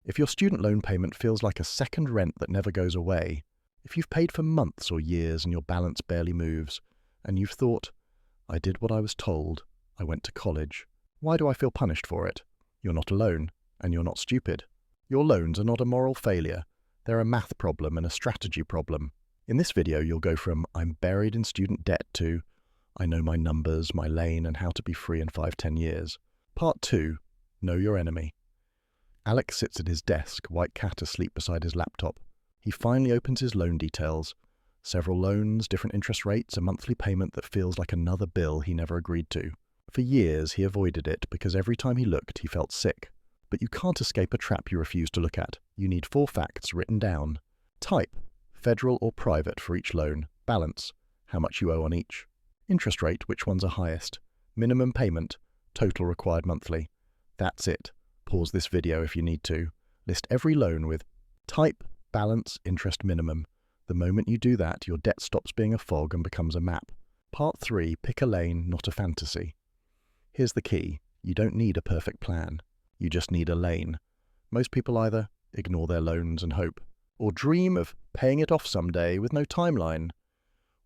If your student loan payment feels like a second rent that never goes away, if you've paid for months or years and your balance barely moves, and you've thought, I did what I was told, I went to college, why do I feel punished for it? You're not alone, and you're not stupid. Your loans are not a moral failure, they're a math problem and a strategy problem. In this video, you'll go from I'm buried in student debt to I know my numbers, my lane, and how to be free in 5-10 years. Part 2, Know Your Enemy. Alex sits at his desk, white cat asleep beside his laptop. He finally opens his loan details. Several loans, different interest rates, a monthly payment that feels like another bill he never agreed to. For years, he avoided it because every time he looked, he felt sick. But you can't escape a trap you refuse to look at. You need 4 facts written down. Type, federal or private for each loan. Balance, how much you owe on each. Interest rate, which ones are highest. Minimum payment, total required monthly. That's it. Pause this video if you need to. List every loan with type, balance, interest, minimum. The moment you do that, your debt stops being a fog and becomes a map. Part 3, pick a lane, not a fantasy. Here's the key. You don't need a perfect plan. You just need a lane. Most people either ignore their loans and hope, or dream of paying it off someday with no timeline.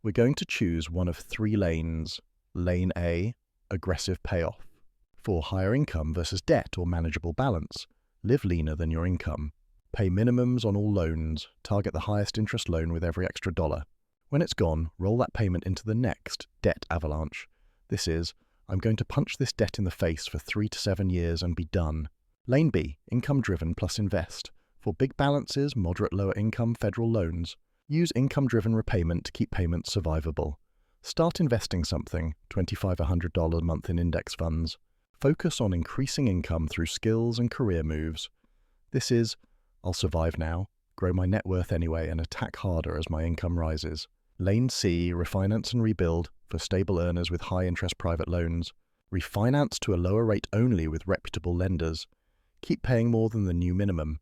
We're going to choose one of 3 lanes. Lane A, aggressive payoff. For higher income versus debt or manageable balance. Live leaner than your income. Pay minimums on all loans. Target the highest interest loan with every extra dollar. When it's gone, roll that payment into the next debt avalanche. This is, I'm going to punch this debt in the face for 3 to 7 years and be done. Lane B, income-driven plus invest. For big balances, moderate lower income federal loans. Use income-driven repayment to keep payments survivable. Start investing something, $25 or $100 a month in index funds. Focus on increasing income through skills and career moves. This is, I'll survive now, grow my net worth anyway, and attack harder as my income rises. Lane C, refinance and rebuild for stable earners with high-interest private loans. Refinance to a lower rate only with reputable lenders. Keep paying more than the new minimum.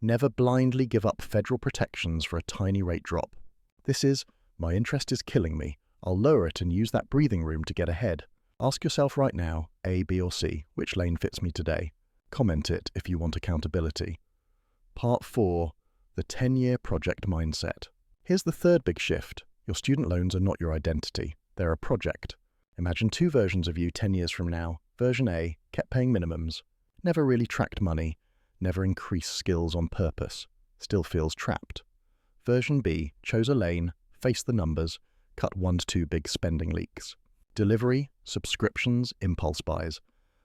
Never blindly give up federal protections for a tiny rate drop. This is, my interest is killing me. I'll lower it and use that breathing room to get ahead. Ask yourself right now, A, B, or C, which lane fits me today. Comment it if you want accountability. Part 4, the 10-year project mindset. Here's the third big shift. Your student loans are not your identity. They're a project. Imagine 2 versions of you 10 years from now. Version A, kept paying minimums. Never really tracked money. Never increased skills on purpose. Still feels trapped. Version B, chose a lane, faced the numbers, cut 1 to 2 big spending leaks. Delivery, subscriptions, impulse buys.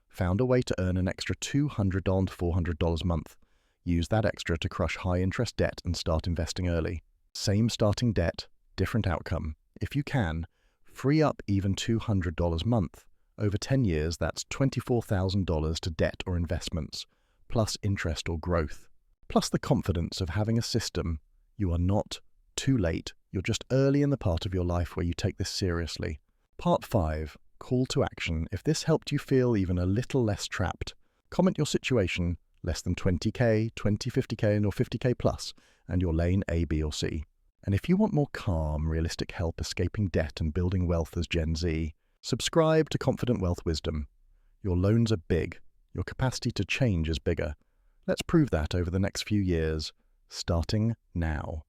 Found a way to earn an extra $200 to $400 a month. Use that extra to crush high-interest debt and start investing early. Same starting debt, different outcome. If you can, free up even $200 a month. Over 10 years, that's $24,000 to debt or investments, plus interest or growth. Plus the confidence of having a system. You are not too late. You're just early in the part of your life where you take this seriously. Part 5, call to action. If this helped you feel even a little less trapped, comment your situation, less than 20K, 20, 50K, or 50K plus, and your lane A, B, or C. And if you want more calm, realistic help escaping debt and building wealth as Gen Z, subscribe to Confident Wealth Wisdom. Your loans are big. Your capacity to change is bigger. Let's prove that over the next few years, starting now.